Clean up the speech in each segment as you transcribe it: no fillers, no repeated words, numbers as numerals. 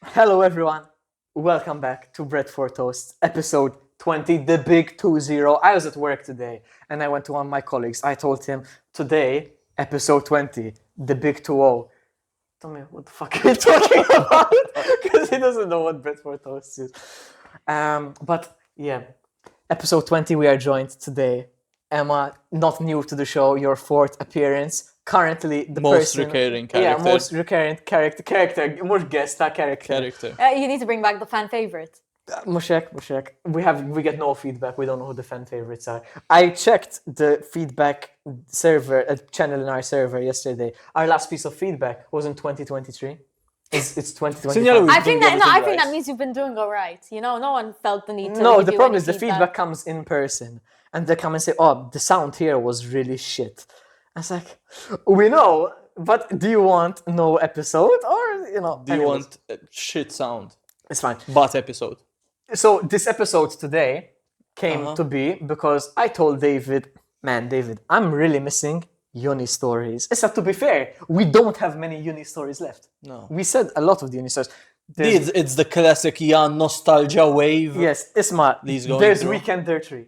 Hello, everyone. Welcome back to Bread for Toast, episode 20, the big 20. I was at work today and I went to one of my colleagues. I told him, today, episode 20, the big 20. Tell me, what the fuck are you talking about? Because he doesn't know what Bread for Toast is. But yeah, episode 20, we are joined today. Emma, not new to the show, your fourth appearance. Currently, the Most person... recurring Yeah, character. most recurrent character. More guest, character. You need to bring back the fan favorite. Mushek, we get no feedback. We don't know who the fan favorites are. I checked the feedback server, channel in our server yesterday. Our last piece of feedback was in 2023. It's 2025. Signal, I think doing that everything right. means you've been doing all right. You know, no one felt the need to. No, give the you problem any is the feedback comes in person, and they come and say, "Oh, the sound here was really shit." I was like, "We know, but do you want no episode or Do you want a shit sound? It's fine." But episode. So this episode today came to be because I told David, David, I'm really missing uni stories. Except to be fair, we don't have many uni stories left. No. We said a lot of the uni stories. It's the classic nostalgia wave. Yes, Isma, Please go there's into- Weekender 3.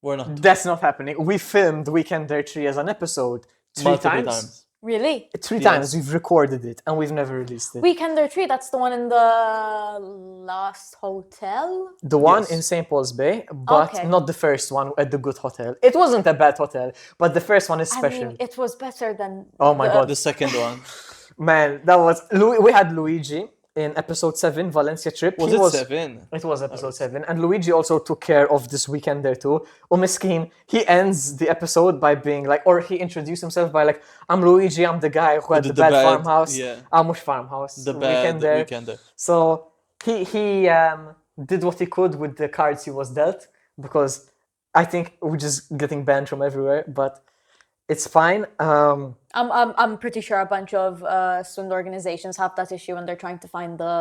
We're not. That's not happening. We filmed Weekender 3 as an episode Multiple times. Really? Three Yes. times we've recorded it and we've never released it. Weekender 3, that's the one in the last hotel? The one Yes. in St. Paul's Bay, but Okay. not the first one at the good hotel. It wasn't a bad hotel, but the first one is I special. mean, it was better than. Oh my God. The second one. Man, that was we had Luigi in episode 7, Valencia trip. Was He it 7? It was episode 7, and Luigi also took care of this Weekender too. Miskin, he ends the episode by being like, or he introduced himself by like, "I'm Luigi, I'm the guy who had did the the bad bad- farmhouse. yeah. Mush farmhouse. The bad Weekender. So he did what he could with the cards he was dealt, because I think we're just getting banned from everywhere, but it's fine. I'm pretty sure a bunch of student organizations have that issue when they're trying to find the.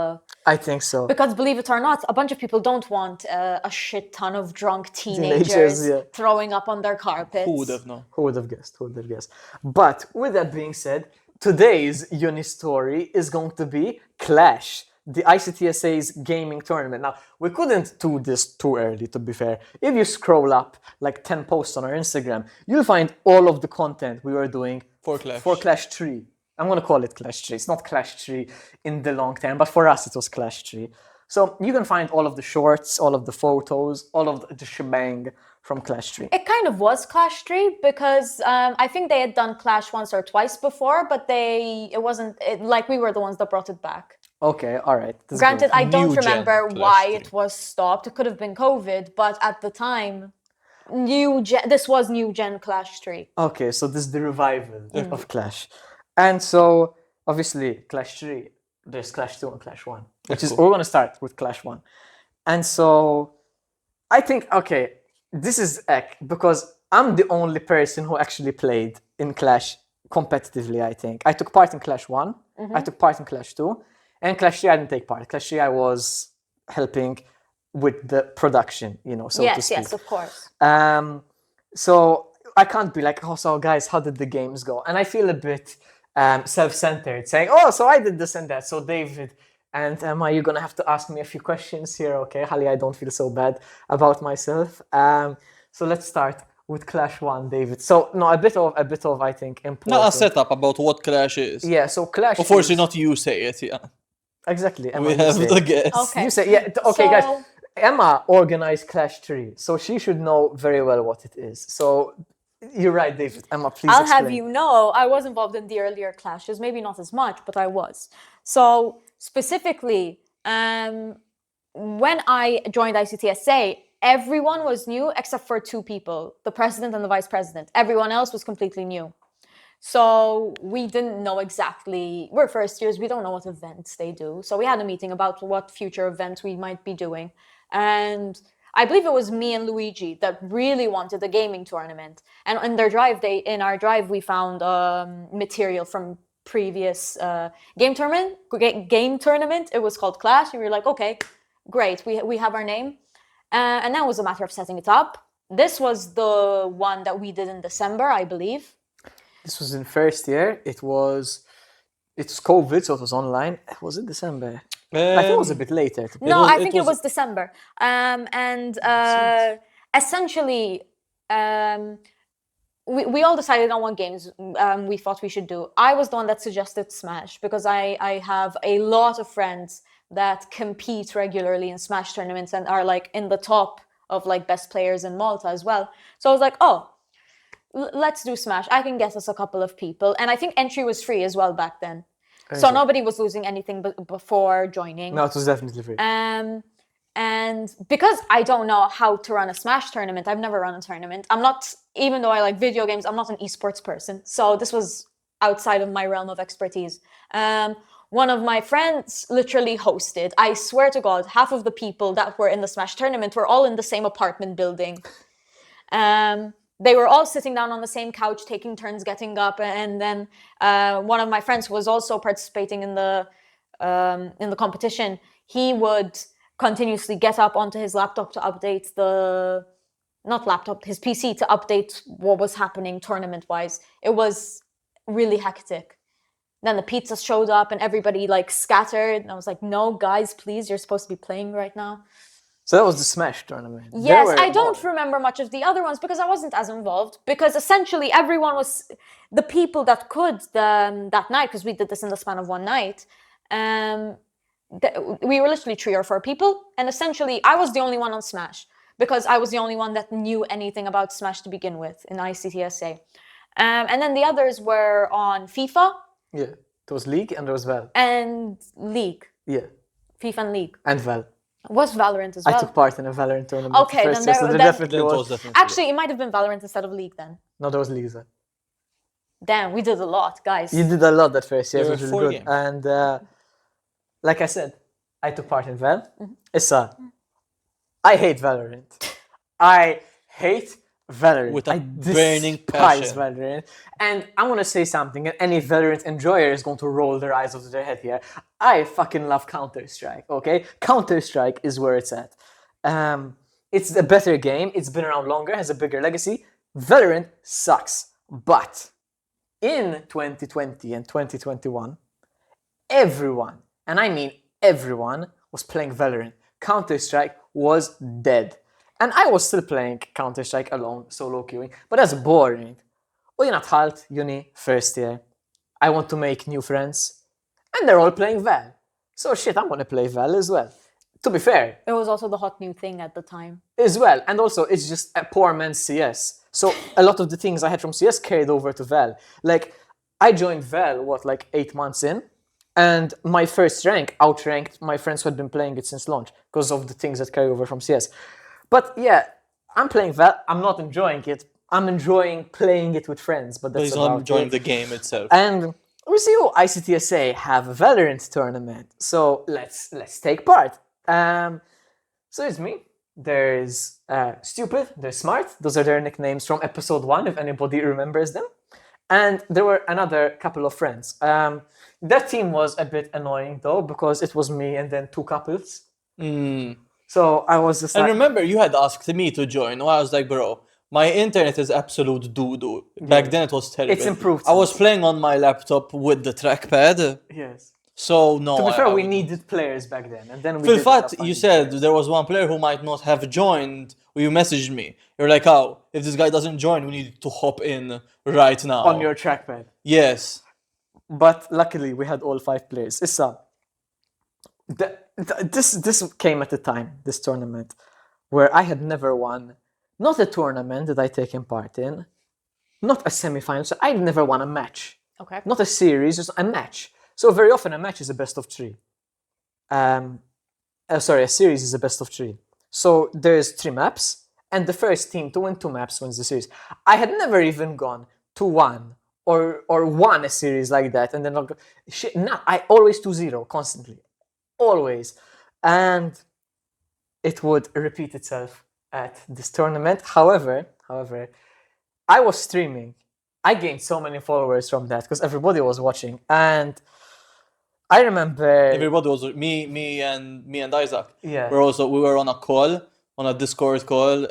I think so. Because believe it or not, a bunch of people don't want a shit ton of drunk Teenagers, teenagers yeah. throwing up on their carpets. Who would have known? Who would have guessed? Who would have guessed? But with that being said, today's uni story is going to be Clash, the ICTSA's gaming tournament. Now, we couldn't do this too early, to be fair. If you scroll up like 10 posts on our Instagram, you'll find all of the content we were doing For Clash. for Clash 3. I'm going to call it Clash 3. It's not Clash 3 in the long term, but for us it was Clash 3. So you can find all of the shorts, all of the photos, all of the shebang from Clash 3. It kind of was Clash 3 because I think they had done Clash once or twice before, but it wasn't like we were the ones that brought it back. Okay, all right. That's Granted, good. I don't New gen remember Clash why 3. it was stopped. It could have been COVID, but at the time, this was new gen Clash 3. Okay, so this is the revival of Clash. And so, obviously, Clash 3, there's Clash 2 and Clash 1, which is, cool. we're going to start with Clash 1. And so, I think, okay, this is ek, because I'm the only person who actually played in Clash competitively, I think. I took part in Clash 1, I took part in Clash 2, and Clash 3 I didn't take part. Clash 3 I was helping with the production, so to speak. Yes, of course. So I can't be like, "Oh, so guys, how did the games go?" And I feel a bit self-centered, saying, "Oh, so I did this and that." So David and Emma, you're gonna have to ask me a few questions here, okay? Hali, I don't feel so bad about myself. So let's start with Clash 1, David. So no, a bit of I think important. Not a setup about what Clash is. Yeah, so Clash. Unfortunately, is- not you say it, yeah. exactly. Emma, We you have say. the guest. Okay. You say, yeah. Okay, So- guys. Emma organized Clash 3, so she should know very well what it is. So you're right, David. Emma, please I'll explain. have you know, I was involved in the earlier clashes, maybe not as much, but I was. So specifically, when I joined ICTSA, everyone was new except for two people, the president and the vice president. Everyone else was completely new. So we didn't know exactly, we're first years, we don't know what events they do. So we had a meeting about what future events we might be doing. And I believe it was me and Luigi that really wanted a gaming tournament. And in our drive, we found material from previous game tournament. It was called Clash. And we were like, okay, great, we have our name. And now it was a matter of setting it up. This was the one that we did in December, I believe. This was in first year. It's COVID, so it was online. Was it December? I think it was a bit later. No, was- I it think it was- was December. And essentially, we all decided on what games we thought we should do. I was the one that suggested Smash because I have a lot of friends that compete regularly in Smash tournaments and are like in the top of like best players in Malta as well. So I was like, oh, let's do Smash. I can get us a couple of people. And I think entry was free as well back then. So nobody was losing anything before joining. No, it was definitely free. And because I don't know how to run a Smash tournament, I've never run a tournament. I'm not, even though I like video games, I'm not an esports person. So this was outside of my realm of expertise. One of my friends literally hosted. I swear to God, half of the people that were in the Smash tournament were all in the same apartment building. They were all sitting down on the same couch, taking turns getting up, and then one of my friends who was also participating in the competition, he would continuously get up onto his laptop to update his PC to update what was happening tournament-wise. It was really hectic. Then the pizzas showed up and everybody like scattered, and I was like, "No, guys, please, you're supposed to be playing right now." So that was the Smash tournament. Yes, I don't remember much of the other ones because I wasn't as involved. Because essentially everyone was, the people that could that night, because we did this in the span of one night, we were literally 3 or 4 people, and essentially I was the only one on Smash because I was the only one that knew anything about Smash to begin with in ICTSA. And then the others were on FIFA. Yeah, there was League and there was Val. And League. Yeah. FIFA and League. And Val. Was Valorant as well? I took part in a Valorant tournament. Okay, first then year, so there definitely It was. was definitely. Actually, it might have been Valorant instead of League then. No, there was League as well. Damn, we did a lot, guys. You did a lot that first year, There which were was 4 good. games. And like I said, I took part in Val. Mm-hmm. Issa, I hate Valorant. I hate Valorant. With a I burning despise passion. Valorant. And I want to say something, and any Valorant enjoyer is going to roll their eyes over their head here. I fucking love Counter-Strike, okay? Counter-Strike is where it's at. It's a better game. It's been around longer, has a bigger legacy. Valorant sucks. But in 2020 and 2021, everyone, and I mean everyone, was playing Valorant. Counter-Strike was dead. And I was still playing Counter-Strike alone, solo queuing, but that's boring. U jena tħalt uni first year. I want to make new friends. And they're all playing Val. So shit, I'm gonna play Val as well. To be fair, It was also the hot new thing at the time. as well. And also, it's just a poor man's CS. So a lot of the things I had from CS carried over to Val. Like, I joined Val, 8 months in? And my first rank outranked my friends who had been playing it since launch because of the things that carry over from CS. But yeah, I'm playing Val. I'm not enjoying it. I'm enjoying playing it with friends, but But that's he's not about enjoying it. the game itself. And we see ICTSA have a Valorant tournament, so let's take part. So it's me. There's Stupid. There's Smart. Those are their nicknames from episode 1, if anybody remembers them. And there were another couple of friends. That team was a bit annoying though because it was me and then 2 couples. So I was just And like, remember, you had asked me to join. Well, I was like, bro, my internet is absolute doo-doo. Back then it was terrible. It's improved I was since. playing on my laptop with the trackpad. yes. So no. To be I fair, we wouldn't. needed players back then, and then we. Fil did fatt, end up you finding said players. there was one player who might not have joined, or you messaged me. You're like, oh, if this guy doesn't join, we need to hop in right now. on your trackpad. Yes. But luckily, we had all 5 players. Issa, this came at a time, this tournament, where I had never won, not a tournament that I'd taken part in, not a semi-final, so I'd never won a match. Okay. Not a series, just a match. So very often a match is a best of 3. A series is a best of 3. So there's 3 maps, and the first team to win 2 maps wins the series. I had never even gone to 1 or won a series like that, and then I'll go, shit, I always 2-0 constantly, always, and it would repeat itself at this tournament. However, I was streaming. I gained so many followers from that because everybody was watching, and I remember Everybody was me and Isaac. Yeah. We were on a call, on a Discord call.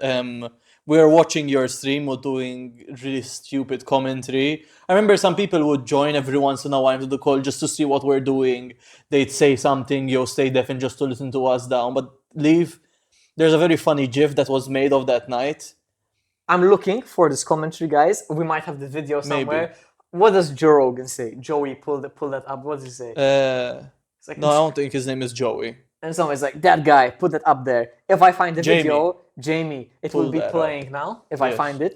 we were watching your stream or doing really stupid commentary. I remember some people would join every once in a while to the call just to see what we're doing. They'd say something, yo, stay deafened just to listen to us down. But leave. There's a very funny GIF that was made of that night. I'm looking for this commentary, guys. We might have the video somewhere. What does Joe Rogan say? Joey, pull that up. What does he say? It's like, No, I don't think his name is Joey. and someone's like, that guy, put that up there. If I find the Jamie. video, Jamie, it will Pull be that playing now. If I Yes. find it.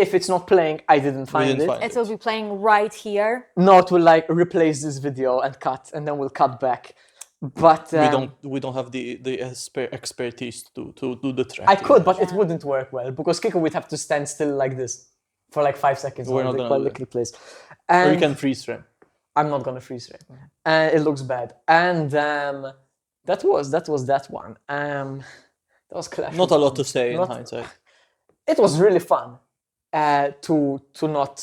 If it's not playing, I didn't find didn't it. find It will be playing right here. No, it will like replace this video and cut, and then we'll cut back. But We don't have the expertise to do the track. I could, but it wouldn't work well because Kiko would have to stand still like this for like 5 seconds We're while not the gonna while do the it. clip plays. Or And you can freeze frame. I'm not gonna freeze frame. It looks bad. And that was that one. That was Clash. Not a lot to say in Not- hindsight. It was really fun to not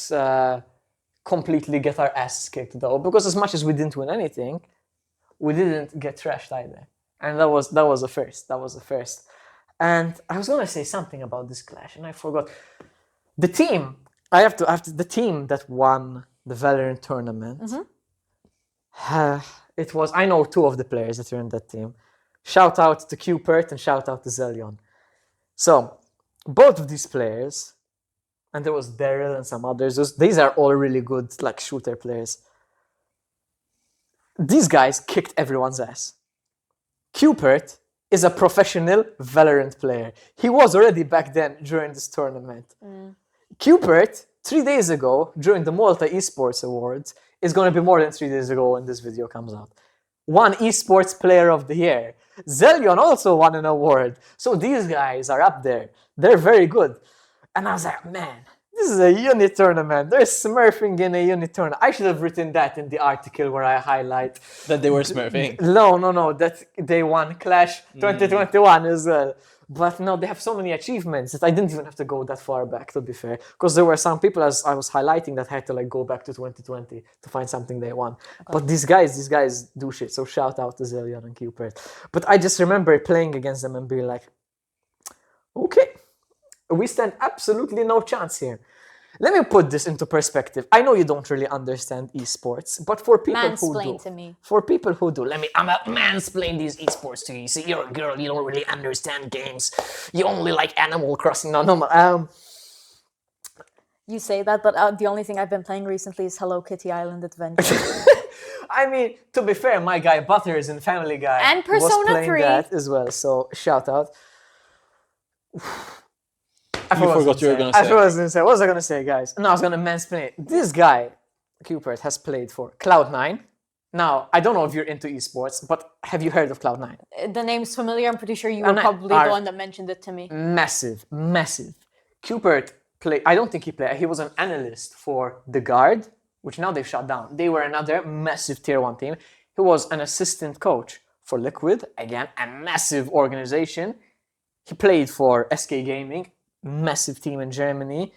completely get our asses kicked though, because as much as we didn't win anything, we didn't get trashed either, and that was a first. That was a first. And I was gonna say something about this clash, and I forgot. The team. I have to. The team that won the Valorant tournament. It was. I know 2 of the players that were in that team. Shout out to Cupert and shout out to Zelion. So both of these players, and there was Daryl and some others. These are all really good, like shooter players. These guys kicked everyone's ass. Cupert is a professional Valorant player. He was already back then during this tournament. Cupert, 3 days ago, during the Malta Esports Awards, is going to be more than 3 days ago when this video comes out. Won Esports Player of the Year. Zelion also won an award. So these guys are up there. They're very good. And I was like, man, this is a unit tournament. They're smurfing in a unit tournament. I should have written that in the article where I highlight. That they were smurfing. No, that they won Clash 2021 as well. But no, they have so many achievements that I didn't even have to go that far back, to be fair. Because there were some people, as I was highlighting, that had to like go back to 2020 to find something they won. But these guys do shit. So shout out to Zelion and Cupert. But I just remember playing against them and being like, okay, we stand absolutely no chance here. Let me put this into perspective. I know you don't really understand esports, but for people who do, Mansplain to me. for people who do, I'm a mansplain these esports to you. See, you're a girl, you don't really understand games. You only like Animal Crossing. No. You say that, but the only thing I've been playing recently is Hello Kitty Island Adventure. I mean, to be fair, my guy Butters in Family Guy And was Persona playing 3. that as well. So shout out. I You forgot what you were gonna say. I forgot what I was gonna say. What was I gonna say, guys? No, I was gonna mansplain it. This guy, Cupert, has played for Cloud9. Now, I don't know if you're into esports, but have you heard of Cloud9? The name's familiar. I'm pretty sure you were And probably are- the one that mentioned it to me. Massive. Cupert played, I don't think he played, he was an analyst for The Guard, which now they've shut down. They were another massive tier 1 team. He was an assistant coach for Liquid, again, a massive organization. He played for SK Gaming, massive team in Germany.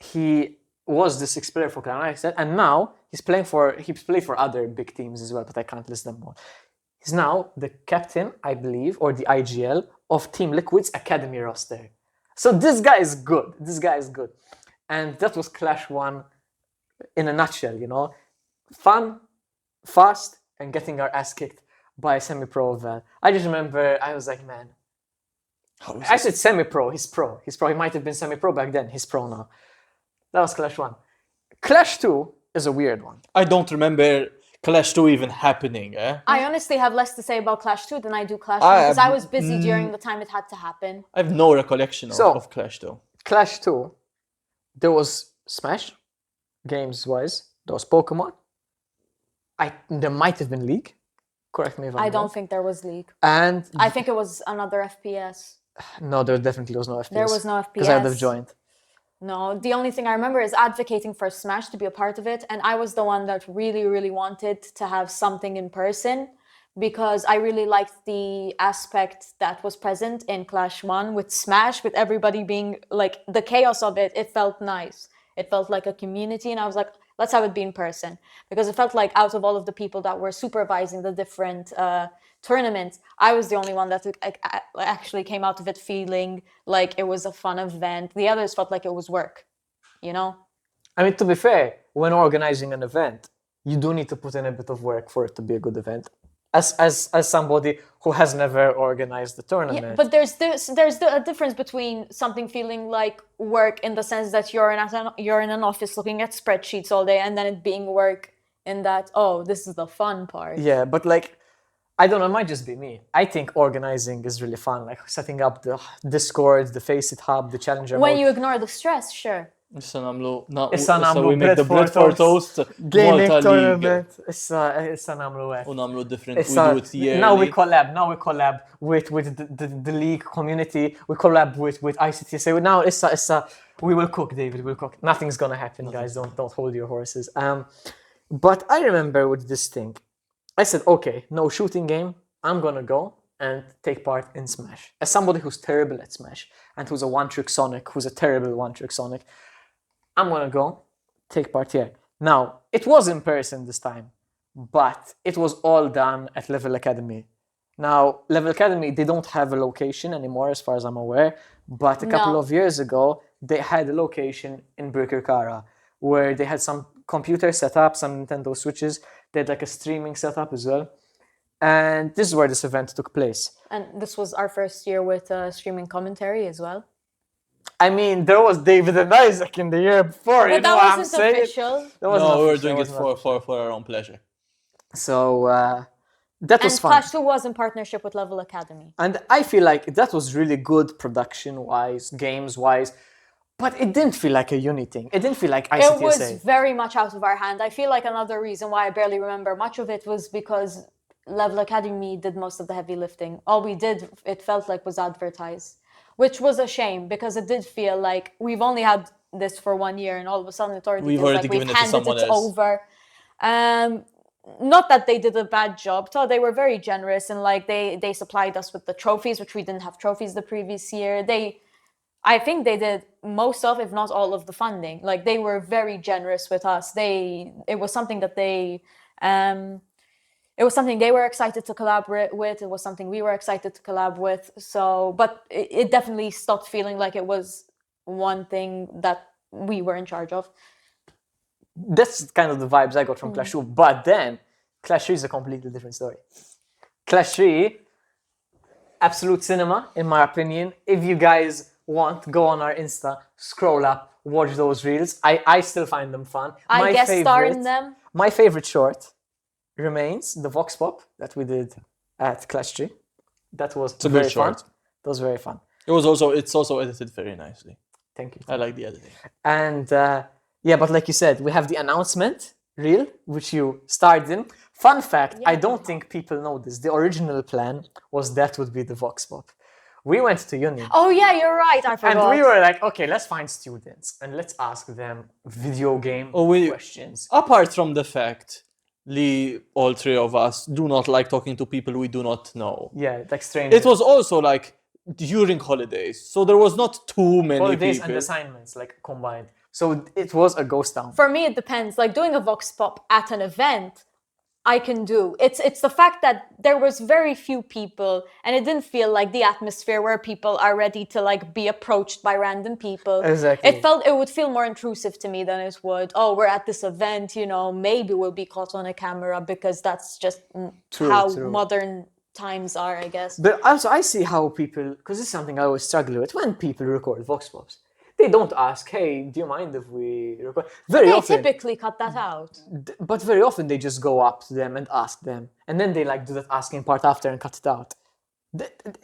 He was the 6th player for Cloud9, like I said, and now he's played for other big teams as well, but I can't list them all. He's now the captain, I believe, or the IGL of Team Liquid's academy roster. So this guy is good. And that was Clash 1 in a nutshell, you know. Fun, fast, and getting our ass kicked by a semi-pro Val. I just remember, I was like, man. I said semi-pro, he's pro. He might have been semi-pro back then, he's pro now. That was Clash 1. Clash 2 is a weird one. I don't remember Clash 2 even happening. I honestly have less to say about Clash 2 than I do Clash 1 I because have- I was busy during the time it had to happen. I have no recollection So- of Clash 2. Clash 2, there was Smash, games-wise. There was Pokemon. There might have been League. Correct me if I'm I wrong. don't think there was League. And I think it was another FPS. no, there definitely was no FPS. There was no FPS. Because I would have joined. No, the only thing I remember is advocating for Smash to be a part of it, and I was the one that really, really wanted to have something in person because I really liked the aspect that was present in Clash 1 with Smash, with everybody being like the chaos of it. It felt nice. It felt like a community, and I was like, let's have it be in person because it felt like out of all of the people that were supervising the different tournament, I was the only one that actually came out of it feeling like it was a fun event. The others felt like it was work, you know? I mean, to be fair, when organizing an event, you do need to put in a bit of work for it to be a good event. As somebody who has never organized the tournament. Yeah, but there's a difference between something feeling like work in the sense that you're in an office looking at spreadsheets all day, and then it being work in that, oh, this is the fun part. Yeah, but like, I don't know, it might just be me. I think organizing is really fun, like setting up the Discord, the Faceit Hub, the Challenger When mode. you ignore the stress, sure. issa namlu Issa we make the bread for toast gaming Malta League tournament. Issa namlu u hekk. namlu different we Issa- do it yearly. Now we collab with the league community. We collab with ICTSA. Now issa we will cook, David. We'll cook. Nothing's gonna happen, guys. Don't hold your horses. But I remember with this thing, I said, okay, no shooting game. I'm gonna go and take part in Smash. As somebody who's terrible at Smash and who's a one-trick Sonic, who's a terrible one-trick Sonic, I'm gonna go take part here. Now, it was in person this time, but it was all done at Level Academy. Now, Level Academy, they don't have a location anymore as far as I'm aware, but a couple No. of years ago, they had a location in Birkirkara where they had some computer set up, some Nintendo Switches, they had like a streaming setup as well. And this is where this event took place. And this was our first year with streaming commentary as well. I mean, there was David and Isaac in the year before, you But know that what I'm wasn't saying? official. That wasn't No, we were official, doing it wasn't official. for our own pleasure. So that was And fun. Clash 2 was in partnership with Level Academy. And I feel like that was really good production-wise, games-wise, but it didn't feel like a uni thing. It didn't feel like ICTSA. It was very much out of our hand. I feel like another reason why I barely remember much of it was because Level Academy did most of the heavy lifting. All we did, it felt like, was advertise, which was a shame because it did feel like we've only had this for 1 year and all of a sudden it already We've feels already like given we've it to handed someone it else. over. Not that they did a bad job. So they were very generous and like they supplied us with the trophies, which we didn't have trophies the previous year. I think they did most of, if not all of the funding. Like they were very generous with us. It was something that it was something they were excited to collaborate with. It was something we were excited to collab with. So, but it definitely stopped feeling like it was one thing that we were in charge of. That's kind of the vibes I got from Clash 2. But then, Clash 3 is a completely different story. Clash 3, absolute cinema, in my opinion. If you guys want, go on our Insta, scroll up, watch those reels. I still find them fun. I guest star in them. My favorite short remains the Vox Pop that we did at Clash 3. That was a very good fun. short. That was very fun. It's also edited very nicely. Thank you. I like the editing. And yeah, but like you said, we have the announcement reel, which you starred in. Fun fact, I don't think people know this. The original plan was that would be the Vox Pop. We went to uni. Oh yeah, you're right. I forgot. And we were like, okay, let's find students and let's ask them video game questions. Apart from the fact, all three of us do not like talking to people we do not know. Yeah, like strangers. It was also like during holidays, so there was not too many holidays people. and assignments like combined. So it was a ghost town. For me, it depends. Like doing a Vox Pop at an event, I can do. It's the fact that there was very few people and it didn't feel like the atmosphere where people are ready to like be approached by random people. Exactly. It would feel more intrusive to me than it would, oh, we're at this event, you know, maybe we'll be caught on a camera because that's just how modern times are, I guess. But also I see how people, because this is something I always struggle with, when people record Vox Pops, they don't ask, hey, do you mind if we record? They typically cut that out. But very often they just go up to them and ask them. And then they like do that asking part after and cut it out.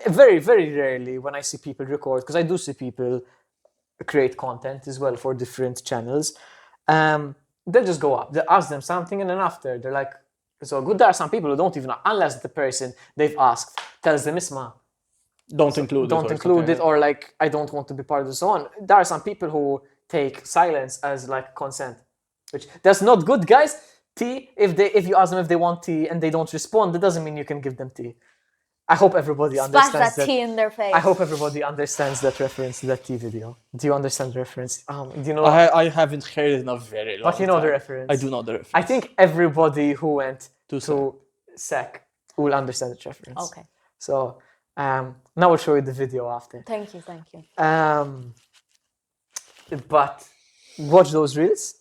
Very, very rarely when I see people record, because I do see people create content as well for different channels. They'll just go up, they ask them something, and then after they're like, so good. There are some people who don't even know, unless the person they've asked tells them, Isma, don't include it, or like, I don't want to be part of this. So on. There are some people who take silence as like consent, which that's not good, guys. Tea, if you ask them if they want tea and they don't respond, that doesn't mean you can give them tea. I hope everybody understands that. Splash that tea in their face. I hope everybody understands that reference to that tea video. Do you understand the reference? Do you know? I haven't heard it in a very long time. But you know the reference. I do know the reference. I think everybody who went to SEC will understand the reference. Okay. So now I'll show you the video after. Thank you. But watch those reels.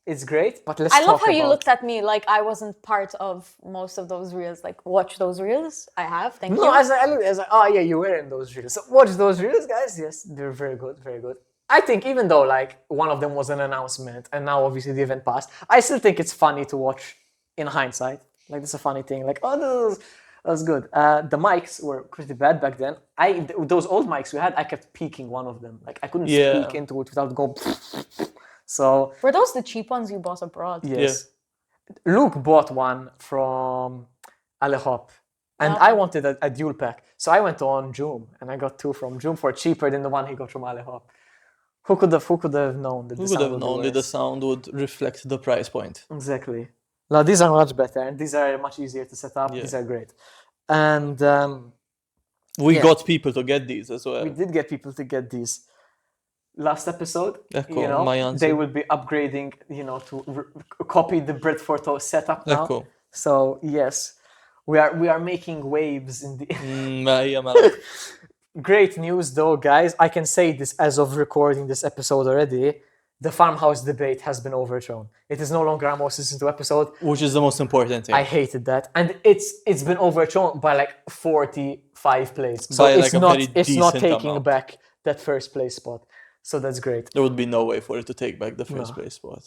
It's great. But let's I love talk how you about- looked at me like I wasn't part of most of those reels. Like, watch those reels. I have. Thank No, you. as I look, as I, oh yeah, you were in those reels. So watch those reels, guys. Yes, they're very good, very good. I think even though like one of them was an announcement and now obviously the event passed, I still think it's funny to watch in hindsight. Like it's a funny thing. Like that was good. The mics were pretty bad back then. Those old mics we had, I kept peeking one of them. Like I couldn't Yeah. speak into it without going. So Were those the cheap ones you bought abroad? yes, Luke bought one from Alehop. And Okay. I wanted a dual pack. So I went on Joom and I got two from Joom for cheaper than the one he got from Alehop. Who could have known that Who the would sound have would be known that the worse? sound would reflect the price point? Exactly. Now these are much better and these are much easier to set up. Yeah. These are great. And We Yeah. got people to get these as well. we did get people to get these. Last episode, Ecco, my answer. they will be upgrading, to copy the Bread for Toast setup now. Ecco. So yes, we are making waves in the. Ejja mela. Great news though, guys. I can say this as of recording this episode already. The farmhouse debate has been overthrown. It is no longer a most listened to episode. Which is the most important thing. I hated that, and it's been overthrown by like 45 plays. So By, it's like, a not very it's not decent taking amount. back that first place spot. So that's great. There would be no way for it to take back the first No. place spot.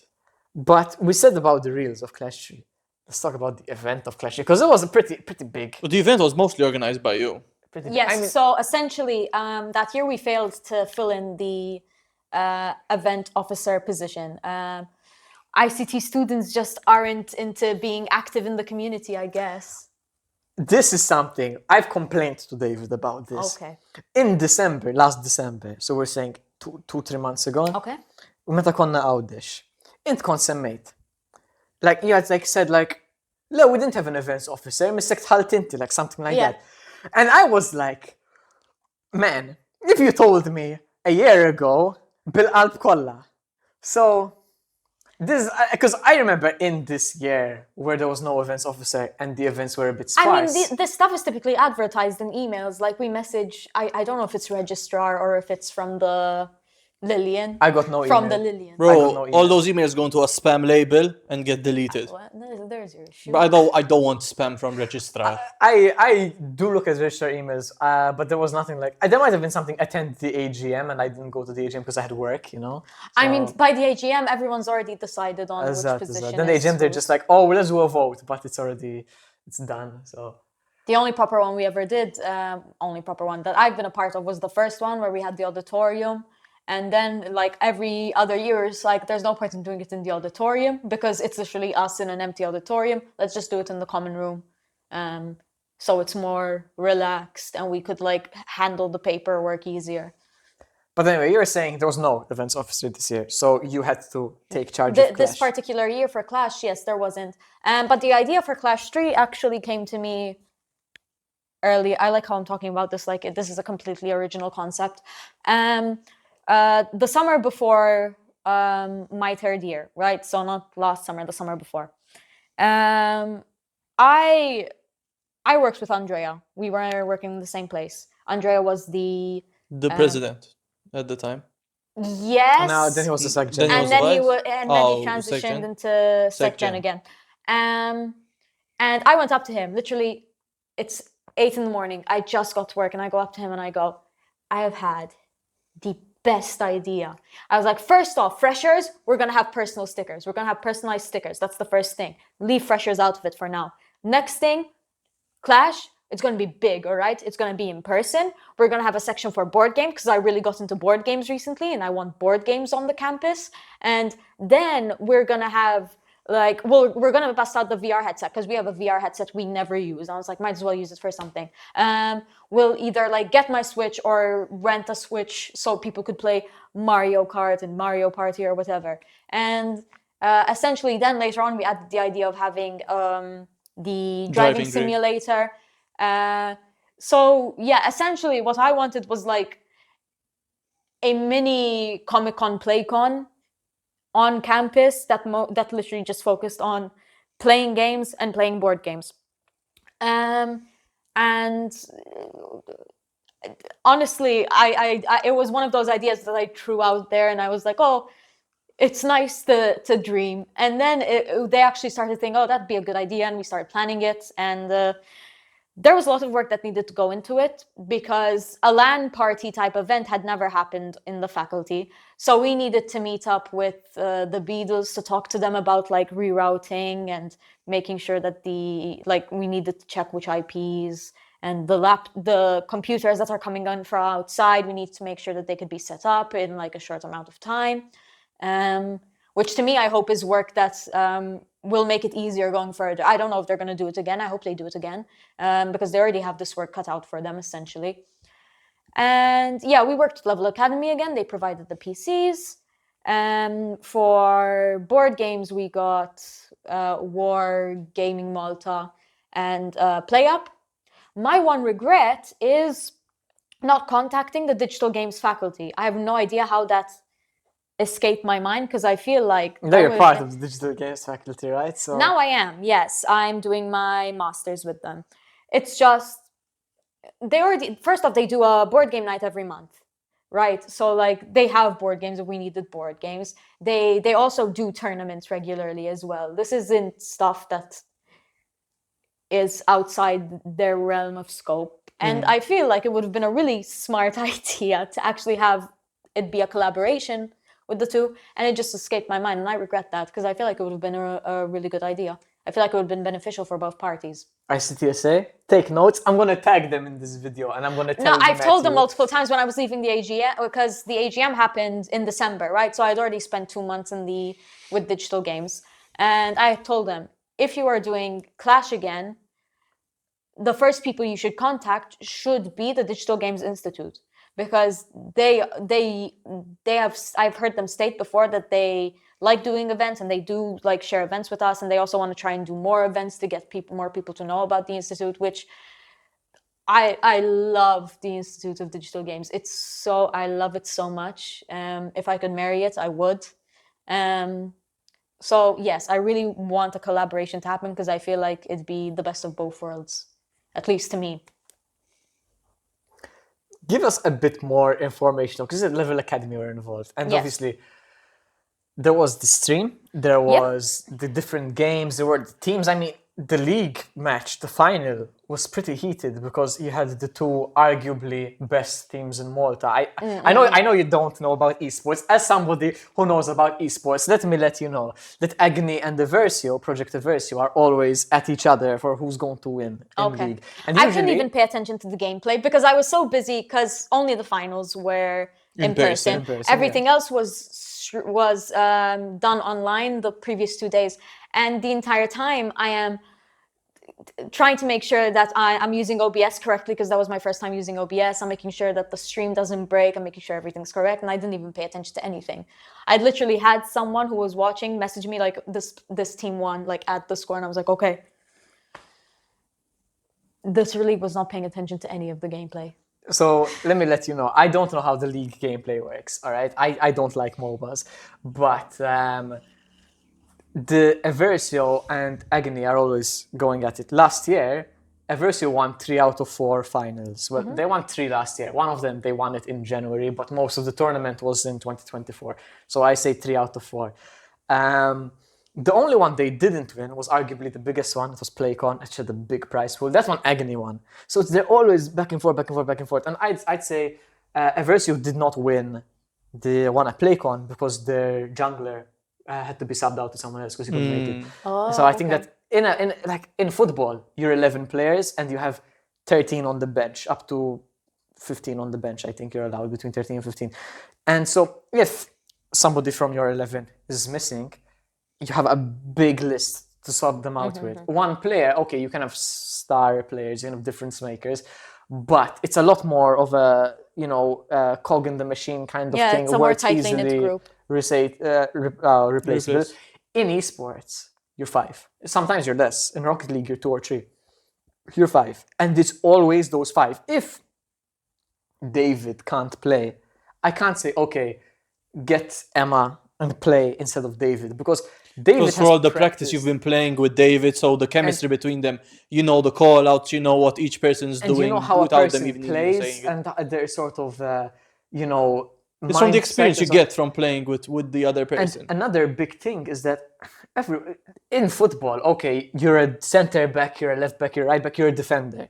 But we said about the reels of Clash 3. Let's talk about the event of Clash 3 because it was a pretty big. But the event was mostly organized by you. Pretty Yes. I mean, So essentially, that year we failed to fill in the event officer position. ICT students just aren't into being active in the community, I guess. this is something I've complained to David about this. Okay. In December, last December, so we're saying 2-3 months ago. Okay. Meta konna għawdex, int kont semmejt. Like, you had like said like, no, we didn't have an events officer, mistek tħalt inti, like something like Yeah. that. And I was like, man, if you told me a year ago, bil-qalb kolla. So, this, because I remember in this year where there was no events officer and the events were a bit I mean, sparse. this stuff is typically advertised in emails. Like we message, I don't know if it's registrar or if it's from the Lillian. I got no From email. the Lillian. Bro, I got no all email. those emails go into a spam label and get deleted. What? There's your issue. But I don't want spam from registrar. I do look at register emails, but there was nothing like. There might have been something attend the AGM, and I didn't go to the AGM because I had work, I mean, by the AGM, everyone's already decided on which position. Then the is AGM, they're who. just like, oh, well, let's do a vote, but it's done. So The only proper one we ever did, only proper one that I've been a part of was the first one where we had the auditorium. And then like every other year, it's like, there's no point in doing it in the auditorium because it's literally us in an empty auditorium. Let's just do it in the common room. So it's more relaxed and we could like handle the paperwork easier. But anyway, you were saying there was no events officer this year, so you had to take charge of This Clash. particular year for Clash, yes, there wasn't. But the idea for Clash 3 actually came to me early. I like how I'm talking about this, like this is a completely original concept. The summer before my third year, right? So not last summer, the summer before. I worked with Andrea. We were working in the same place. Andrea was the President at the time. yes. Now then he was the Then secretary. he and was then he vice? was, and then Oh, he transitioned SecGen? into SecGen SecGen. again. And I went up to him. Literally, it's 8 a.m. I just got to work, and I go up to him and I go, I have had the best idea. I was like, first off, freshers, we're gonna have personal stickers. We're gonna have personalized stickers. That's the first thing. Leave freshers out of it for now. Next thing, Clash. It's going to be big, all right? It's going to be in person. We're going to have a section for board games because I really got into board games recently and I want board games on the campus. And then we're going to have like, well, we're going to bust out the VR headset because we have a VR headset we never use. I was like, might as well use it for something. We'll either like get my Switch or rent a Switch so people could play Mario Kart and Mario Party or whatever. And essentially then later on we added the idea of having the driving rig. simulator. So yeah, essentially what I wanted was like a mini Comic-Con PlayCon on campus that literally just focused on playing games and playing board games. And honestly, it was one of those ideas that I threw out there, and I was like, oh, it's nice to dream. And then they actually started thinking, oh, that'd be a good idea, and we started planning it. And there was a lot of work that needed to go into it because a LAN party type event had never happened in the faculty. So we needed to meet up with the Beatles to talk to them about like rerouting and making sure that we needed to check which IPs and the computers that are coming on from outside, we need to make sure that they could be set up in like a short amount of time. Which to me, I hope is work that will make it easier going further. I don't know if they're going to do it again. I hope they do it again because they already have this work cut out for them, essentially. And yeah, we worked with Level Academy again. They provided the PCs. For board games, we got War, Gaming Malta, and PlayUp. My one regret is not contacting the digital games faculty. I have no idea how that escaped my mind because I feel like Now you're part of the digital games faculty, right? So now I am. Yes, I'm doing my masters with them. It's just they already first off they do a board game night every month, right? So like they have board games if we needed board games. They also do tournaments regularly as well. This isn't stuff that is outside their realm of scope. And I feel like it would have been a really smart idea to actually have it be a collaboration with the two, and it just escaped my mind, and I regret that because I feel like it would have been a really good idea. I feel like it would have been beneficial for both parties. ICTSA, take notes. I'm gonna tag them in this video, and I'm gonna tell them. No, I've told them you. multiple times when I was leaving the AGM because the AGM happened in December, right? So I'd already spent 2 months with digital games, and I told them if you are doing Clash again, the first people you should contact should be the Digital Games Institute because they have, I've heard them state before that they like doing events and they do like share events with us, and they also want to try and do more events to get more people to know about the institute, which I love the Institute of Digital Games. I love it so much. If I could marry it, I would. So yes, I really want a collaboration to happen because I feel like it'd be the best of both worlds, at least to me. Give us a bit more information because at Level Academy were involved, and Yes. obviously there was the stream, there was the different games, there were the teams. I mean, the league match, the final, was pretty heated because you had the two arguably best teams in Malta. I know you don't know about esports. As somebody who knows about esports, let me let you know that Agni and Project Aversio are always at each other for who's going to win in league. And I couldn't even pay attention to the gameplay because I was so busy because only the finals were in person. Everything else was done online the previous 2 days, and the entire time I am trying to make sure that I'm using OBS correctly because that was my first time using OBS. I'm making sure that the stream doesn't break. I'm making sure everything's correct, and I didn't even pay attention to anything. I literally had someone who was watching message me like this team won like at the score, and I was like, okay, this really was not paying attention to any of the gameplay. So let me let you know, I don't know how the league gameplay works, all right? I don't like MOBAs, but the Aversio and Agony are always going at it. Last year, Aversio won 3 out of 4 finals. Well, they won 3 last year. One of them, they won it in January, but most of the tournament was in 2024. So I say 3 out of 4. The only one they didn't win was arguably the biggest one. It was PlayCon. It had a big prize pool. That one, Agony won. So they're always back and forth, back and forth, back and forth. And I'd say Aversio did not win the one at PlayCon because their jungler had to be subbed out to someone else because he couldn't make it. So I think that in football, you're 11 players and you have 13 on the bench, up to 15 on the bench. I think you're allowed between 13 and 15. And so if somebody from your 11 is missing, you have a big list to sort them out with. One player, okay, you can have star players, you can have difference makers, but it's a lot more of a, cog in the machine kind of thing. It's a more tightly knit group. Replaceable. In esports, you're 5. Sometimes you're less. In Rocket League, you're 2 or 3. You're 5. And it's always those 5. If David can't play, I can't say, okay, get Emma and play instead of David, because David Because for has all the practice you've been playing with David, so the chemistry between them, you know the call outs, you know what each person is and you doing know how a without them person even plays, saying it. and their sort of you know, It's from the experience mindset you is on- get from playing with the other person. And another big thing is that in football, okay, you're a center back, you're a left back, you're a right back, you're a defender.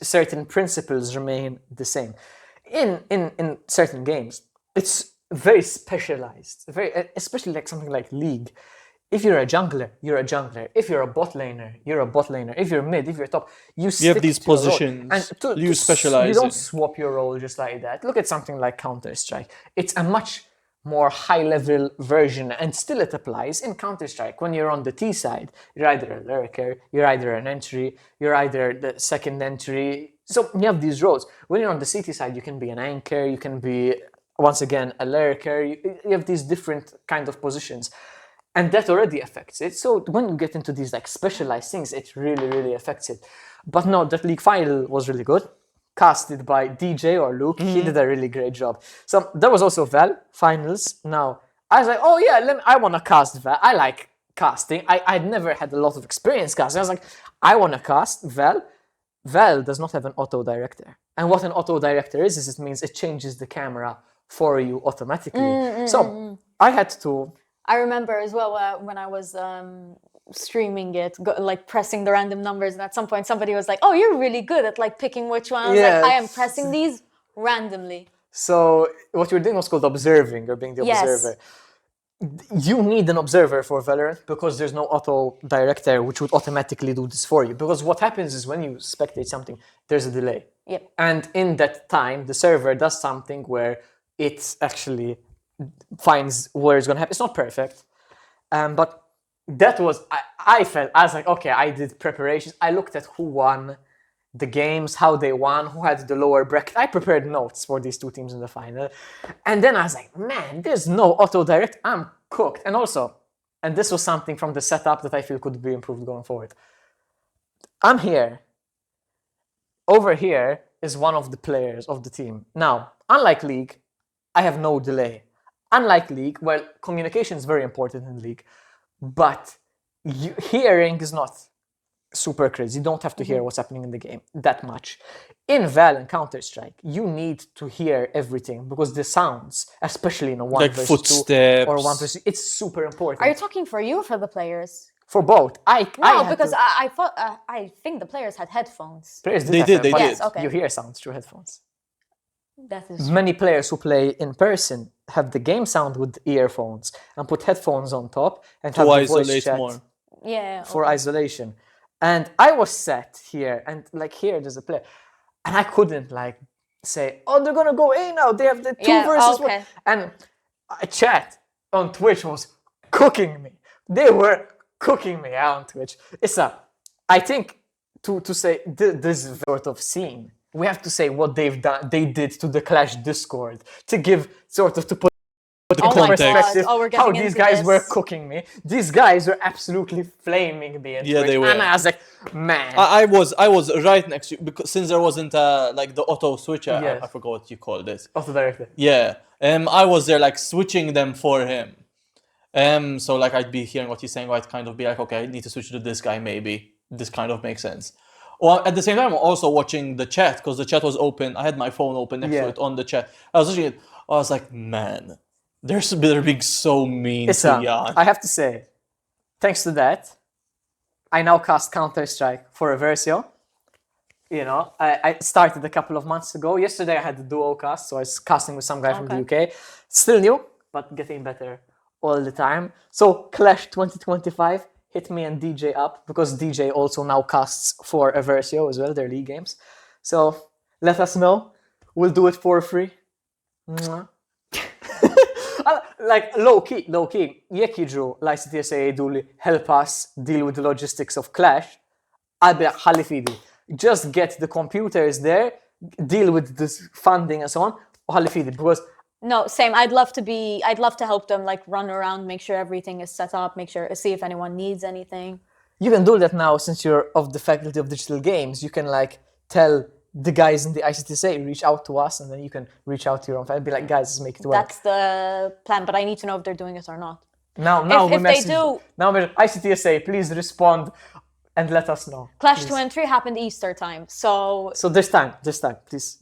Certain principles remain the same. In certain games, it's very specialized, especially like something like League. If you're a jungler, you're a jungler. If you're a bot laner, you're a bot laner. If you're mid, if you're top, you stick these to your role. positions, you you specialize don't in. swap your role just like that. Look at something like Counter-Strike. It's a much more high-level version, and still it applies in Counter-Strike. When you're on the T side, you're either a lurker, you're either an entry, you're either the second entry. So you have these roles. When you're on the CT side, you can be an anchor, you can be, once again, a lurker. You have these different kind of positions. And that already affects it. So when you get into these like specialized things, it really, really affects it. But no, that league final was really good. Casted by DJ or Luke. He did a really great job. So there was also Val finals. Now, I was like, oh yeah, I want to cast Val. I like casting. I'd never had a lot of experience casting. I was like, I want to cast Val. Val does not have an auto director. And what an auto director is it means it changes the camera for you automatically. So I had to... I remember as well when I was streaming it, like pressing the random numbers, and at some point somebody was like, "Oh, you're really good at like picking which one." I was like, "I am pressing these randomly." So what you're doing was called observing, or being the observer. You need an observer for Valorant because there's no auto director which would automatically do this for you. Because what happens is when you spectate something, there's a delay. Yep. And in that time, the server does something where it actually finds where it's going to happen. It's not perfect, but that was, I was like, okay, I did preparations. I looked at who won the games, how they won, who had the lower bracket. I prepared notes for these two teams in the final. And then I was like, man, there's no auto-direct. I'm cooked. And also, and this was something from the setup that I feel could be improved going forward. I'm here. Over here is one of the players of the team. Now, unlike League, I have no delay. Unlike League, well, communication is very important in League, but hearing is not super crazy. You don't have to hear what's happening in the game that much. In Val and Counter-Strike, you need to hear everything because the sounds, especially in a 1 Like versus footsteps. 2 or 1 versus, it's super important. Are you talking for you or for the players? For both. No, because I thought I think the players had headphones. Players They have did, they headphones. did. Yes, okay. You hear sounds through headphones. That is Many players who play in person have the game sound with earphones and put headphones on top and have To the voice isolate chat more. for isolation. And I was sat here, and like here there's a player, and I couldn't like say, oh, they're gonna go A now. They have the 2 versus 1. okay. And chat on Twitch was cooking me. They were cooking me out on Twitch. I think to say this sort of scene, we have to say what they did to the Clash Discord to give sort of to put Oh into my perspective God. Oh, we're how getting these into guys were this. cooking me. These guys were absolutely flaming me. Yeah, they were. And I was like, man. I was right next to you because since there wasn't like the auto switcher, Yes. I forgot what you called it. Auto director. Yeah. I was there like switching them for him. So like I'd be hearing what he's saying, I'd kind of be like, okay, I need to switch to this guy maybe. This kind of makes sense. Or at the same time, I'm also watching the chat because the chat was open. I had my phone open next to it on the chat. I was watching it. I was like, man, they're being so mean to Jan. I have to say, thanks to that, I now cast Counter-Strike for Reversio. You know, I started a couple of months ago. Yesterday I had the duo cast, so I was casting with some guy from the UK. Still new, but getting better all the time. So Clash 2025, hit me and DJ up, because DJ also now casts for Reversio as well, their league games. So let us know. We'll do it for free. Mwah. Like low-key, jekk jiġu l-ICTSA jgħidu li help us deal with the logistics of Clash, I'll ħalli fidi. Just get the computers there, deal with this funding and so on, u ħalli fidi, because No, same. I'd love to help them like run around, make sure everything is set up, see if anyone needs anything. you can do that now since you're of the faculty of digital games. You can like tell the guys in the ICTSA reach out to us, and then you can reach out to your own family, be like, guys, let's make it work. That's the plan, but I need to know if they're doing it or not. Now we if they message. do- Now ICTSA, please respond and let us know. Clash please. 2 and 3 happened Easter time, so So this time, please.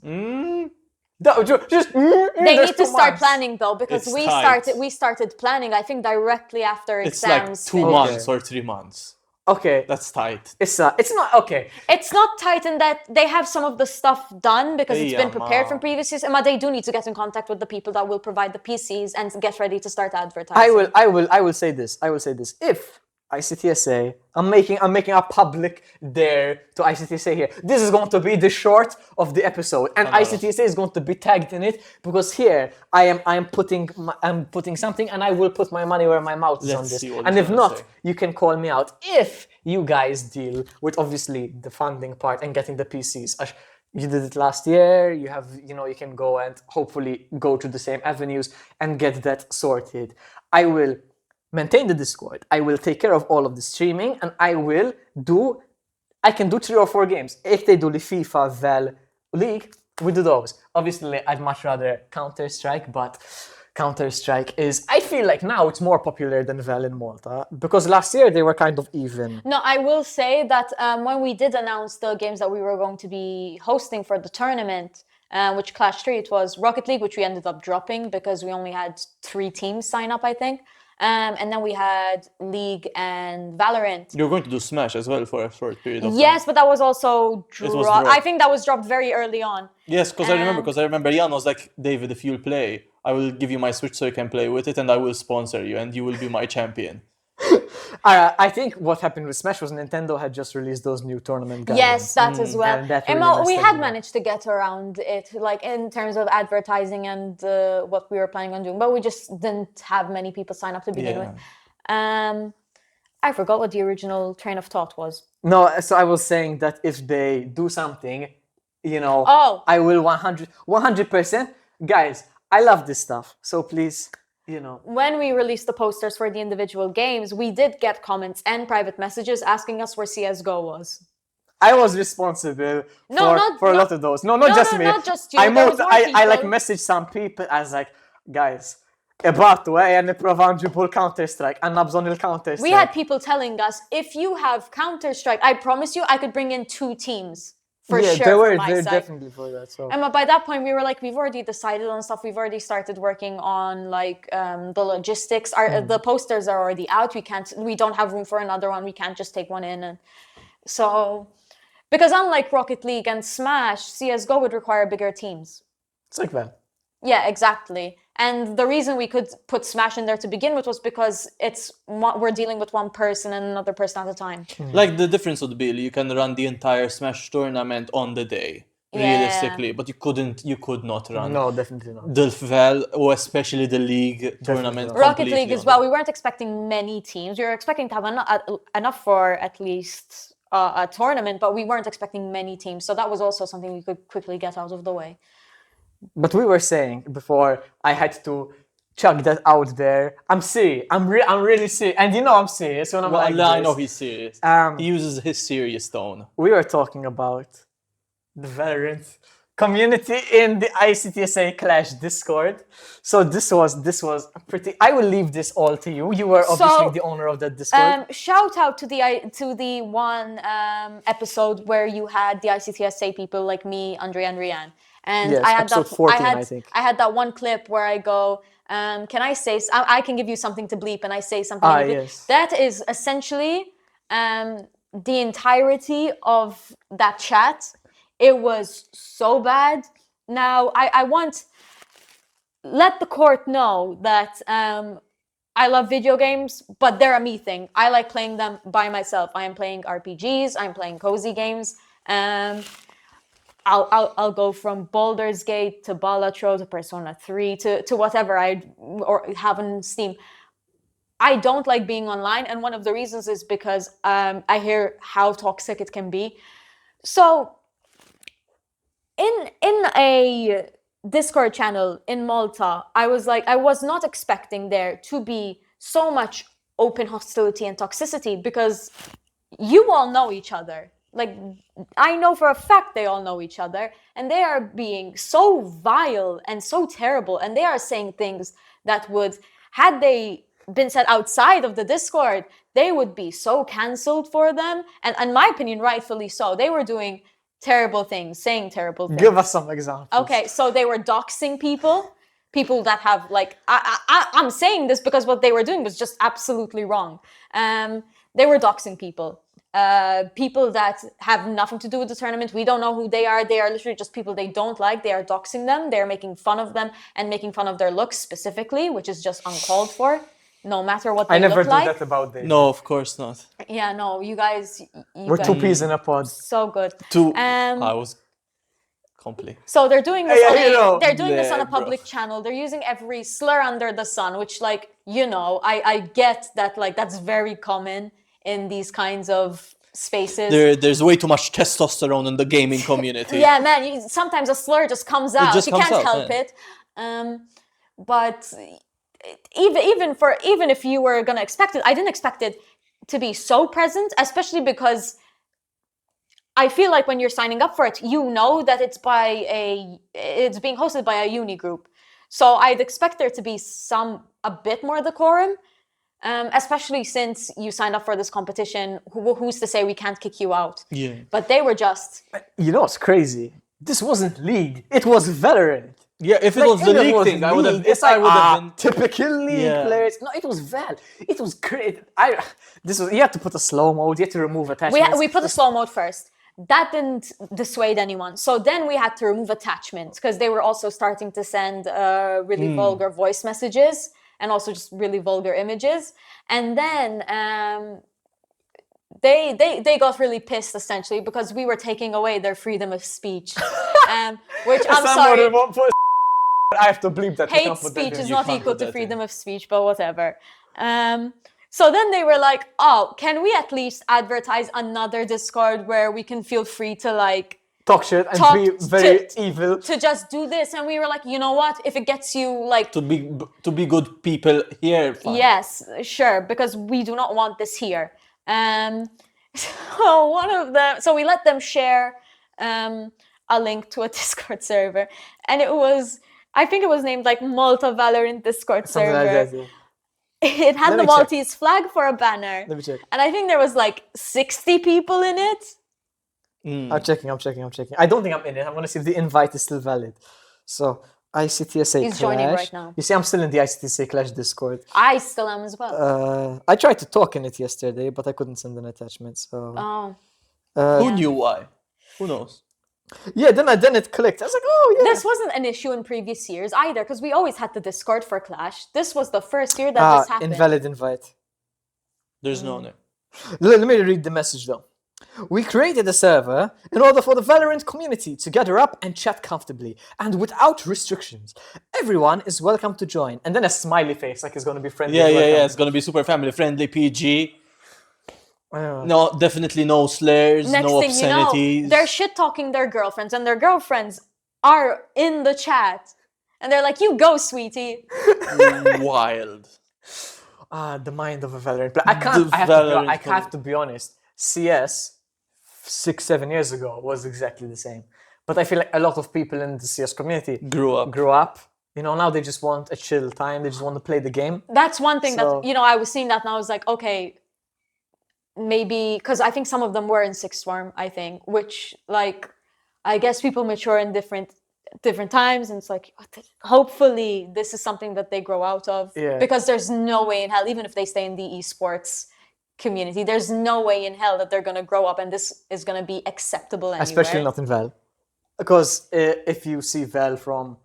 Just they need to start planning though, because It's we tight. started planning, I think, directly after It's like exams. 2 finished. months or 3 months. Okay, That's tight. it's not okay. It's not tight in that they have some of the stuff done because it's been Yeah, prepared ma. from previous years, but they do need to get in contact with the people that will provide the PCs and get ready to start advertising. I will say this. If ICTSA, I'm making a public dare to ICTSA here. This is going to be the short of the episode, and ICTSA is going to be tagged in it because here I'm putting something, and I will put my money where my mouth is on Let's this. see what And he's if gonna not, say. you can call me out if you guys deal with obviously the funding part and getting the PCs. You did it last year. You have, you can go and hopefully go to the same avenues and get that sorted. I will maintain the Discord. I will take care of all of the streaming, and I can do 3 or 4 games. If they do the FIFA, Val, League, we do those. Obviously, I'd much rather Counter-Strike, but Counter-Strike I feel like now it's more popular than Val in Malta, because last year they were kind of even. No, I will say that when we did announce the games that we were going to be hosting for the tournament, which Clash 3, it was Rocket League, which we ended up dropping because we only had 3 teams sign up, I think. And then we had League and Valorant. You're going to do Smash as well for a short period of time. Yes, but that was also was dropped. dropped. I think that was dropped very early on. Yes, because I remember Jan was like, David, if you'll play, I will give you my Switch so you can play with it, and I will sponsor you, and you will be my champion. I think what happened with Smash was Nintendo had just released those new tournament guidelines. Yes, that as well. and that And really we messed had everyone. managed to get around it, like in terms of advertising and what we were planning on doing, but we just didn't have many people sign up to begin Yeah. with. I forgot what the original train of thought was. No, so I was saying that if they do something, Oh. I will 100%. Guys, I love this stuff. So please, When we released the posters for the individual games, we did get comments and private messages asking us where CSGO was. I was responsible for a lot of those. No, not just me. Not just you. I There was moved, more I like people. messaged some people as like, guys, Ebattu and Provangible Counter-Strike and Nabzon Counter-Strike. We had people telling us, if you have Counter-Strike, I promise you I could bring in 2 teams for sure they're from my side. definitely for that. So And by that point, we were like, we've already decided on stuff. We've already started working on like the logistics. The posters are already out. We don't have room for another one. We can't just take one in. And so, because unlike Rocket League and Smash, CSGO would require bigger teams. it's like that. Yeah, exactly. And the reason we could put Smash in there to begin with was because we're dealing with one person and another person at a time. Like the difference would be, you can run the entire Smash tournament on the day, realistically, but you could not run No, definitely not. the Val, or especially the League tournament. not. Rocket completely League as on well. the- We weren't expecting many teams. We were expecting to have enough for at least a tournament, but we weren't expecting many teams. So that was also something we could quickly get out of the way. But we were saying before I had to chuck that out there. I'm serious. I'm really serious. And I'm serious when I'm Well, like I this. know he's serious. He uses his serious tone. We were talking about the Valorant community in the ICTSA Clash Discord. So this was pretty. I will leave this all to you. You were obviously So, the owner of that Discord. Shout out to the one episode where you had the ICTSA people like me, Andre, and Rian. And Yes, I had episode 14, I think. I had that one clip where I go, can I say, I can give you something to bleep, and I say something. in the Yes. That is essentially the entirety of that chat. It was so bad. Now, I want, let the court know that I love video games, but they're a me thing. I like playing them by myself. I am playing RPGs. I'm playing cozy games. I'll go from Baldur's Gate to Balatro to Persona 3 to whatever I have on Steam. I don't like being online, and one of the reasons is because I hear how toxic it can be. So, in a Discord channel in Malta, I was not expecting there to be so much open hostility and toxicity because you all know each other. like I know for a fact they all know each other, and they are being so vile and so terrible, and they are saying things that would, had they been said outside of the Discord, they would be so cancelled for them, and in my opinion, rightfully so. They were doing terrible things, saying terrible things. Give us some examples. Okay, so they were doxing people that have like I'm saying this because what they were doing was just absolutely wrong. They were doxing people. People that have nothing to do with the tournament. We don't know who they are. They are literally just people they don't like. They are doxing them. They're making fun of them and making fun of their looks specifically, which is just uncalled for, no matter what they I never look do like. that about David. No, of course not. Yeah, no, you guys. We're two peas in a pod. So good. I was complete. So they're doing this. They're doing this on Yeah, a public channel. They're using every slur under the sun, which, like, I get that, like, that's very common in these kinds of spaces. There's way too much testosterone in the gaming community. Yeah, man. Sometimes a slur just comes out. just You comes can't out, help yeah. it. But even if you were gonna expect it, I didn't expect it to be so present, especially because I feel like when you're signing up for it, you know that it's being hosted by a uni group. So I'd expect there to be a bit more decorum, especially since you signed up for this competition. Who's to say we can't kick you out? Yeah. But they were just... You know what's crazy? This wasn't League. It was Valorant. Yeah, if it was the league thing, I would have. It's I like, would have been. typical League Yeah. players. No, it was Val. It was great. You had to put a slow mode. You had to remove attachments. We put the slow mode first. That didn't dissuade anyone. So then we had to remove attachments because they were also starting to send really vulgar voice messages and also just really vulgar images. And then they got really pissed essentially because we were taking away their freedom of speech, which I'm sorry. I have to bleep that. Hate speech is not equal to freedom of speech, but whatever. So then they were like, oh, can we at least advertise another Discord where we can feel free to like talk shit and talk be very evil. to just do this? And we were like, you know what? If it gets you like To be good people here. Fine. yes, sure, because we do not want this here. So one of them, so we let them share a link to a Discord server, and it was, I think it was named like Malta Valorant Discord Something server. like that, yeah. It had Let the me check. Maltese flag for a banner, Let me check. and I think there was like 60 people in it. I'm checking. I don't think I'm in it. I'm gonna see if the invite is still valid. So ICTSA He's Clash. joining right now. You see, I'm still in the ICTSA Clash Discord. I still am as well. I tried to talk in it yesterday, but I couldn't send an attachment. So Oh, Who knew why? Who knows? yeah, then it clicked. I was like, oh yeah. this wasn't an issue in previous years either, because we always had the Discord for Clash. This was the first year that this happened. Invalid invite. There's no name. Let me read the message though. We created a server in order for the Valorant community to gather up and chat comfortably and without restrictions. Everyone is welcome to join. And then a smiley face, like it's going to be friendly. Yeah. welcome. It's gonna be super family friendly, PG. Uh, No, definitely no slurs, Next no thing you know, obscenities. they're shit talking their girlfriends, and their girlfriends are in the chat, and they're like, "You go, sweetie." Wild. the mind of a Valorant player. I have to be honest. CS 6-7 years ago was exactly the same. But I feel like a lot of people in the CS community Grew up. You know, now they just want a chill time. They just want to play the game. That's one thing So- that I was seeing that, and I was like, okay, maybe because I think some of them were in Sixth Form. I think, which like, I guess people mature in different times, and it's like, hopefully this is something that they grow out of. Yeah. Because there's no way in hell, even if they stay in the esports community, there's no way in hell that they're gonna grow up and this is gonna be acceptable anywhere. Especially not in Val. Because if you see Val from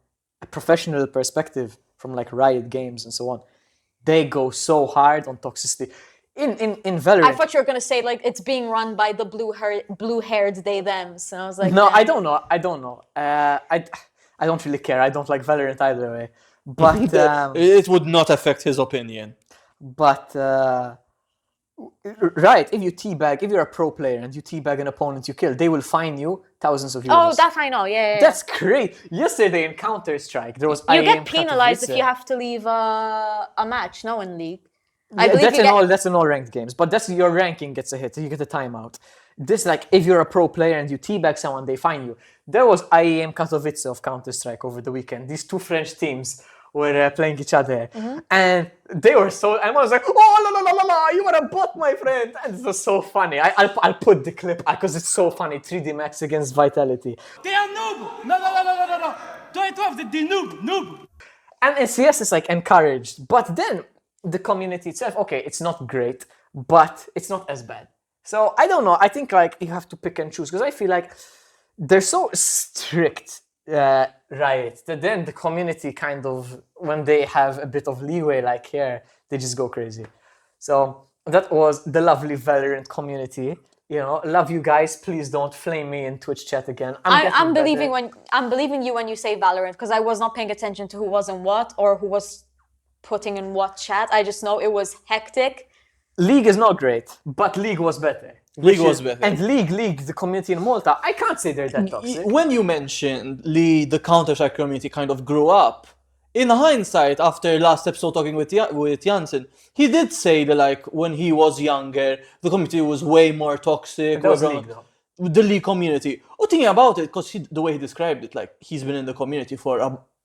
a professional perspective, from like Riot Games and so on, they go so hard on toxicity. In Valorant. I thought you were gonna say like it's being run by the blue-haired they thems, and I was like, No, nah. I don't know. I don't really care. I don't like Valorant either way. But It would not affect his opinion. right, if you're a pro player and you teabag an opponent you kill, they will fine you thousands of euros. Oh, that I know. Yeah. That's great. Yesterday in Counter-Strike, there was You IAM get penalized if Katowice. you have to leave a match. No, in League. I believe that's you in get, all ranked games, but that's your ranking gets a hit. You get a timeout. This like if you're a pro player and you teabag someone, they fine you. There was IEM Katowice of Counter-Strike over the weekend. These two French teams were playing each other, and they were so. And I was like, "Oh la la la la la! You are a bot, my friend!" And it was so funny. I'll put the clip because it's so funny. 3D Max against Vitality. T'es un noob! Non, non, non, non, non, non, non! Toi et toi, vous êtes des noobs! Noob! And in CS, it's like encouraged. But then the community itself, okay, it's not great, but it's not as bad. So I don't know. I think like you have to pick and choose because I feel like they're so strict, Riot, that then the community kind of, when they have a bit of leeway, like here, they just go crazy. So that was the lovely Valorant community. You know, love you guys. Please don't flame me in Twitch chat again. I'm believing you when you say Valorant because I was not paying attention to who was in what or who was putting in what chat. I just know it was hectic. League is not great, but League was better. League was better. And League, the community in Malta, I can't say they're that toxic. When you mentioned the Counter-Strike community kind of grew up, in hindsight, after last episode talking with Jansen, he did say that like when he was younger, the community was way more toxic. That was League though. The League community. Oh, thinking about it, because the way he described it, like he's been in the community for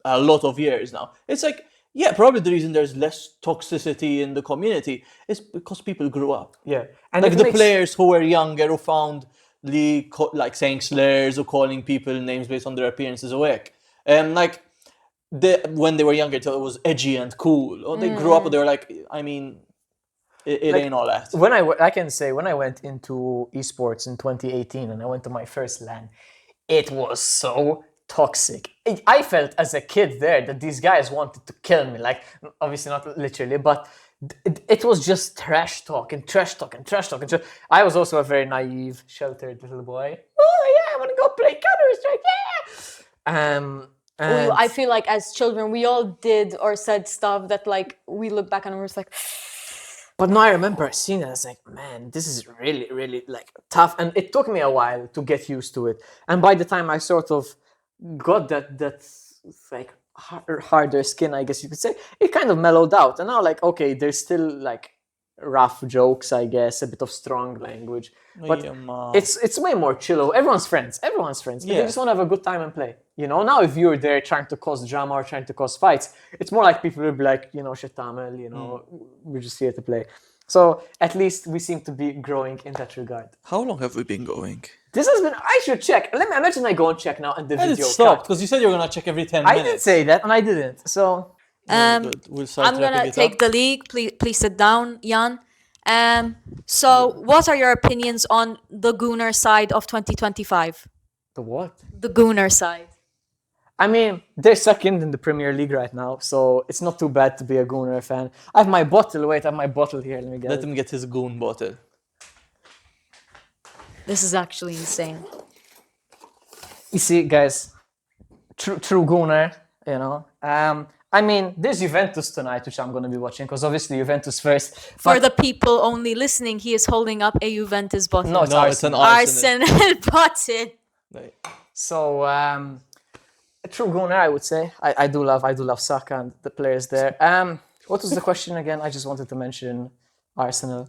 a lot of years now. It's like, yeah, probably the reason there's less toxicity in the community is because people grew up. Yeah. And Like the players who were younger, who found League like saying slurs or calling people names based on their appearances awake. Like when they were younger, it was edgy and cool. Or they grew up and they were like, I mean, it Like, ain't all that. When I can say when I went into esports in 2018 and I went to my first LAN, it was so toxic. I felt as a kid there that these guys wanted to kill me. Like obviously not literally, but it was just trash talk and trash talk and trash talk. And I was also a very naive, sheltered little boy. Oh yeah, I want to go play Counter-Strike. Yeah. And I feel like as children, we all did or said stuff that like we look back and we're just like. But now I remember seeing it, I was like, man, this is really, really like tough. And it took me a while to get used to it. And by the time I sort of got that like harder skin, I guess you could say, it kind of mellowed out. And now like, okay, there's still like rough jokes, I guess, a bit of strong language. But it's way more chill. Everyone's friends. Yeah. They just want to have a good time and play. You know, now if you're there trying to cause drama or trying to cause fights, it's more like people will be like, you know, shetamel, you know, we're just here to play. So at least we seem to be growing in that regard. How long have we been going? This has been, I should check. Let me imagine I go and check now and the And video it stopped cut. because you said you were gonna check every 10 I minutes. did say that and I didn't. So Good. We'll start I'm wrapping gonna it take up. the league. Please sit down, Jan. So what are your opinions on the Gooner side of 2025? the what? The Gooner side. I mean, they're second in the Premier League right now, so it's not too bad to be a Gooner fan. I have my bottle. Wait, I have my bottle here. Let me get Let it. him get his goon bottle. This is actually insane. You see, guys, true Gooner, you know. I mean, there's Juventus tonight, which I'm going to be watching, because obviously Juventus first. For but- the people only listening, he is holding up a Juventus bottle. No, it's No, it's an Arsenal. Arsenal. Arsenal bottle. Right. So, a true Gooner, I would say. I do love Saka and the players there. What was the question again? I just wanted to mention Arsenal.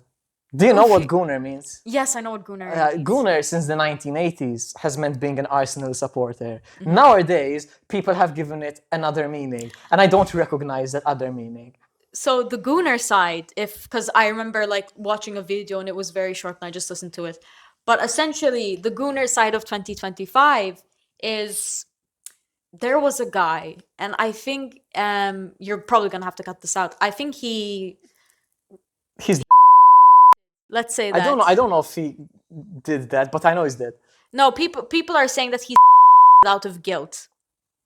Do you know what Gooner means? Yes, I know what Gooner is. Gooner, since the 1980s, has meant being an Arsenal supporter. Nowadays, people have given it another meaning, and I don't recognize that other meaning. So the Gooner side, because I remember like watching a video and it was very short and I just listened to it. But essentially, the Gooner side of 2025 is there was a guy, and I think you're probably gonna have to cut this out. I think He's. let's say that. I don't know if he did that, but I know he's dead. No, people are saying that he's out of guilt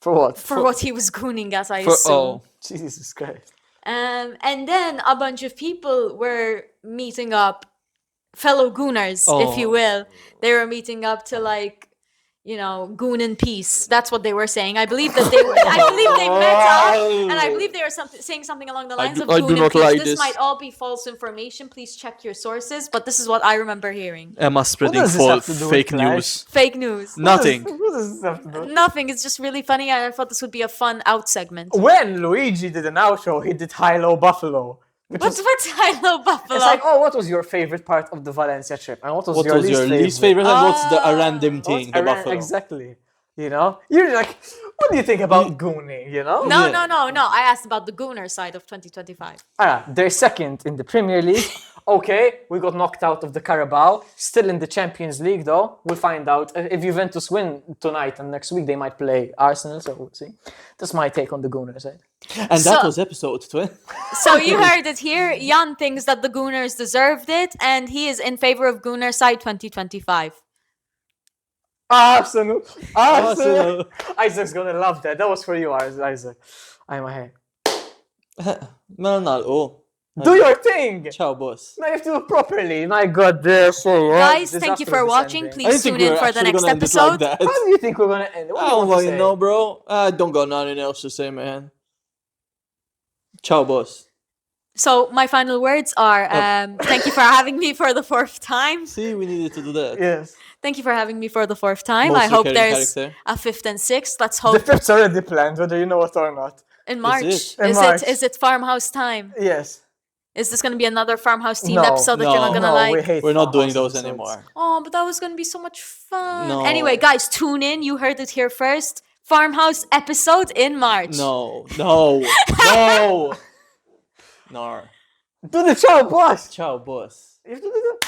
For what? for what he was gooning as, I assume. Oh, Jesus Christ. And then a bunch of people were meeting up, fellow gooners, if you Oh. will. They were meeting up to like, you know, goon in peace. That's what they were saying. I believe that they were. I believe they met up, and I believe they were saying something along the lines of I goon do in not peace. like This this. might all be false information. Please check your sources. But this is what I remember hearing. Emma spreading does this have to do with fake Clash? news. Fake news. Nothing. What does this have to do? Nothing. It's just really funny. I thought this would be a fun out segment. When Luigi did an outro, he did High Low Buffalo. What's I love Buffalo? It's like, oh, what was your favorite part of the Valencia trip? And what was What your was least your favorite? least favorite and what's a random What's thing about Buffalo? exactly. You know? You're like, what do you think about Goonie, you know? no, Yeah. no. I asked about the Gooner side of 2025. They're second in the Premier League. Okay, we got knocked out of the Carabao. Still in the Champions League, though. We'll find out. If Juventus win tonight and next week, they might play Arsenal, so we'll see. That's my take on the Gooner side. And that So- was episode 20. So you heard it here. Jan thinks that the Gooners deserved it, and he is in favor of Gooner side 2025. Arsenal! Arsenal. Isaac's gonna love that. That was for you, Isaac. I'm ahead. No, not all. Do your thing! Ciao, boss. Now you have to do it properly. My God, this Guys, thank you for watching. I Please didn't think tune we in were for the actually next gonna end it episode. like that. How do you think we're gonna end it? What I do you don't want to fucking say? know, bro. I don't got nothing else to say, man. Ciao, boss. So my final words are thank you for having me for the 4th time. See, we needed to do that. Yes. Thank you for having me for the 4th time. Most I hope recurring there's character. a 5th and 6th. Let's The hope fifth's already planned, whether you know it or not. in March. it? In March. Is it farmhouse time? Yes. Is this gonna be another farmhouse themed No, episode that you're not no, gonna No, like? we hate We're not doing farmhouse those episodes. anymore. Oh, but that was gonna be so much fun. No. Anyway, guys, tune in. You heard it here first. Farmhouse episode in March. No, no, no. No. Do the ciao, boss! Ciao, boss. You have to do the